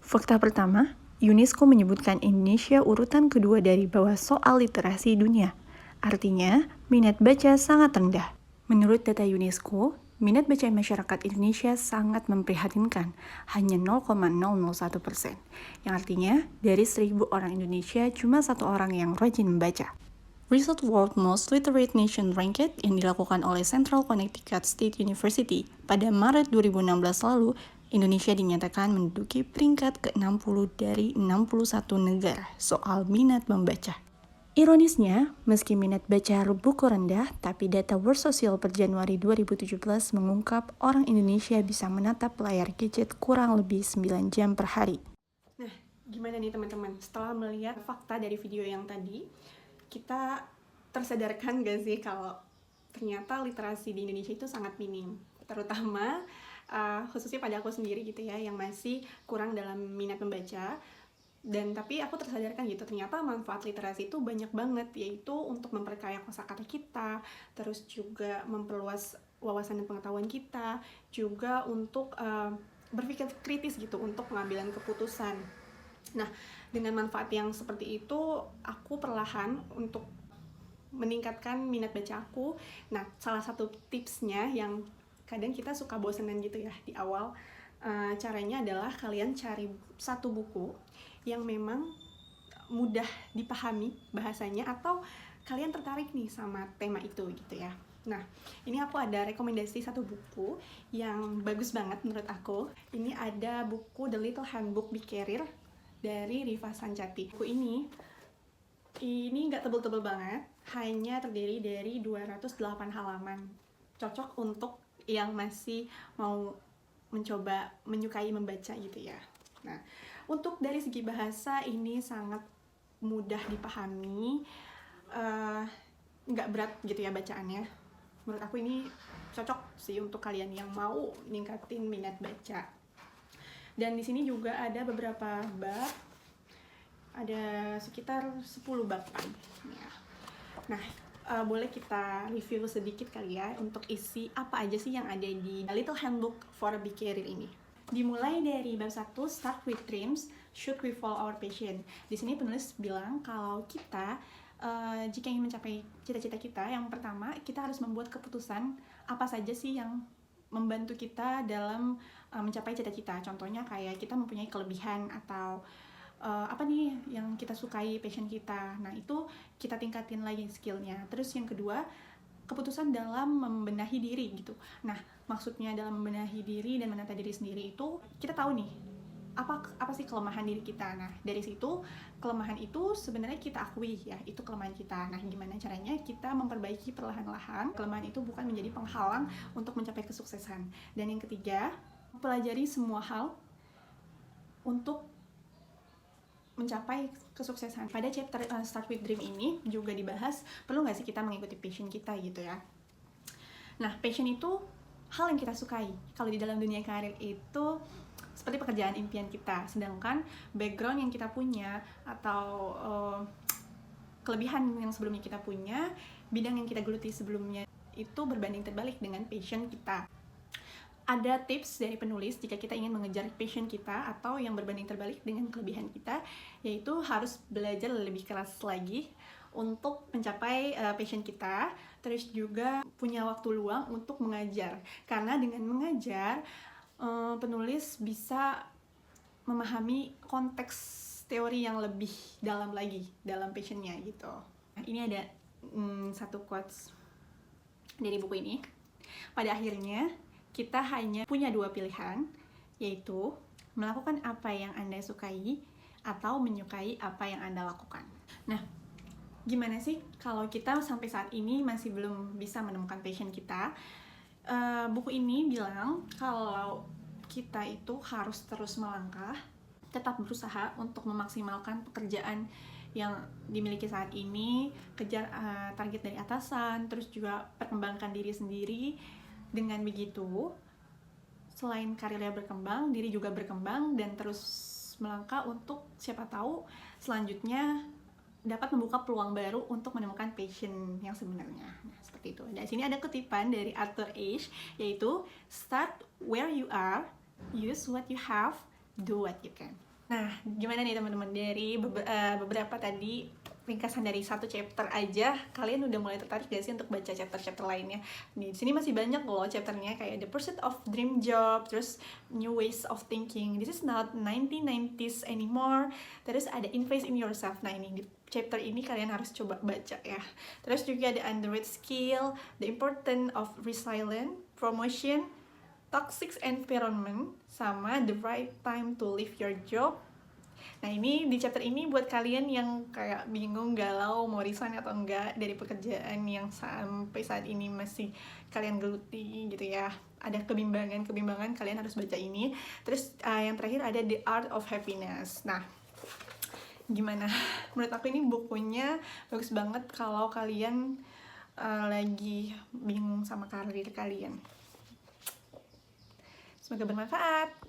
Fakta pertama, UNESCO menyebutkan Indonesia urutan kedua dari bawah soal literasi dunia. Artinya, minat baca sangat rendah. Menurut data UNESCO, minat baca masyarakat Indonesia sangat memprihatinkan, hanya 0,001%. Yang artinya, dari 1.000 orang Indonesia, cuma 1 orang yang rajin membaca. Result World Most Literate Nation Ranked yang dilakukan oleh Central Connecticut State University pada Maret 2016 lalu, Indonesia dinyatakan menduduki peringkat ke-60 dari 61 negara soal minat membaca. Ironisnya, meski minat baca buku rendah, tapi data World Social per Januari 2017 mengungkap orang Indonesia bisa menatap layar gadget kurang lebih 9 jam per hari. Nah, gimana nih teman-teman? Setelah melihat fakta dari video yang tadi, kita tersadarkan gak sih kalau ternyata literasi di Indonesia itu sangat minim, terutama khususnya pada aku sendiri gitu ya, yang masih kurang dalam minat membaca. Dan tapi aku tersadarkan gitu, ternyata manfaat literasi itu banyak banget, yaitu untuk memperkaya kosakata kita, terus juga memperluas wawasan dan pengetahuan kita, juga untuk berpikir kritis gitu untuk pengambilan keputusan. Nah, dengan manfaat yang seperti itu, aku perlahan untuk meningkatkan minat baca aku. Nah, salah satu tipsnya yang kadang kita suka bosenan gitu ya di awal, caranya adalah kalian cari satu buku yang memang mudah dipahami bahasanya, atau kalian tertarik nih sama tema itu gitu ya. Nah, ini aku ada rekomendasi satu buku yang bagus banget menurut aku. Ini ada buku The Little Handbook Big Career dari Riva Sancati. Buku ini nggak tebel-tebel banget, hanya terdiri dari 208 halaman. Cocok untuk yang masih mau mencoba menyukai membaca gitu ya. Nah, untuk dari segi bahasa ini sangat mudah dipahami, nggak berat gitu ya bacaannya. Menurut aku ini cocok sih untuk kalian yang mau ningkatin minat baca. Dan di sini juga ada beberapa bab, ada sekitar 10 baban. Nah, boleh kita review sedikit kali ya untuk isi apa aja sih yang ada di Little Handbook for a Big Career ini. Dimulai dari bab 1, Start with Dreams, Should We Follow Our Passion. Di sini penulis bilang kalau kita jika ingin mencapai cita-cita kita, yang pertama kita harus membuat keputusan apa saja sih yang membantu kita dalam mencapai cita-cita. Contohnya kayak kita mempunyai kelebihan atau apa nih yang kita sukai, passion kita. Nah, itu kita tingkatin lagi skillnya. Terus yang kedua, keputusan dalam membenahi diri gitu. Nah, maksudnya dalam membenahi diri dan menata diri sendiri itu kita tahu nih apa sih kelemahan diri kita. Nah, dari situ kelemahan itu sebenarnya kita akui ya, itu kelemahan kita. Nah, gimana caranya kita memperbaiki perlahan-lahan. Kelemahan itu bukan menjadi penghalang untuk mencapai kesuksesan. Dan yang ketiga, pelajari semua hal untuk mencapai kesuksesan. Pada chapter Start with Dream ini juga dibahas perlu nggak sih kita mengikuti passion kita gitu ya. Nah, passion itu hal yang kita sukai. Kalau di dalam dunia karir itu seperti pekerjaan impian kita, sedangkan background yang kita punya atau kelebihan yang sebelumnya kita punya, bidang yang kita geluti sebelumnya itu berbanding terbalik dengan passion kita. Ada tips dari penulis jika kita ingin mengejar passion kita atau yang berbanding terbalik dengan kelebihan kita, yaitu harus belajar lebih keras lagi untuk mencapai passion kita, terus juga punya waktu luang untuk mengajar. Karena dengan mengajar, penulis bisa memahami konteks teori yang lebih dalam lagi dalam passionnya gitu. Nah, ini ada satu quotes dari buku ini. Pada akhirnya, kita hanya punya 2 pilihan, yaitu melakukan apa yang Anda sukai atau menyukai apa yang Anda lakukan. Nah, gimana sih kalau kita sampai saat ini masih belum bisa menemukan passion kita? Buku ini bilang kalau kita itu harus terus melangkah, tetap berusaha untuk memaksimalkan pekerjaan yang dimiliki saat ini, kejar target dari atasan, terus juga perkembangkan diri sendiri. Dengan begitu, selain karirnya berkembang, diri juga berkembang dan terus melangkah untuk siapa tahu selanjutnya dapat membuka peluang baru untuk menemukan passion yang sebenarnya. Nah, seperti itu. Dan sini ada kutipan dari Arthur Ashe, yaitu start where you are, use what you have, do what you can. Nah, gimana nih teman-teman, dari beberapa tadi ringkasan dari satu chapter aja, kalian udah mulai tertarik gak sih untuk baca chapter-chapter lainnya? Nih, di sini masih banyak loh chapternya, kayak The Pursuit of Dream Job, terus New Ways of Thinking, This is not 1990s anymore, terus ada Invest in Yourself. Nah, ini di chapter ini kalian harus coba baca ya. Terus juga ada Underrated Skill, The Importance of Resilience, Promotion, Toxic Environment, sama The Right Time to Leave Your Job. Nah, ini di chapter ini buat kalian yang kayak bingung, galau, mau resign atau enggak dari pekerjaan yang sampai saat ini masih kalian geluti gitu ya. Ada kebimbangan, kalian harus baca ini. Terus yang terakhir ada The Art of Happiness. Nah, gimana? Menurut aku ini bukunya bagus banget kalau kalian lagi bingung sama karir kalian. Semoga bermanfaat.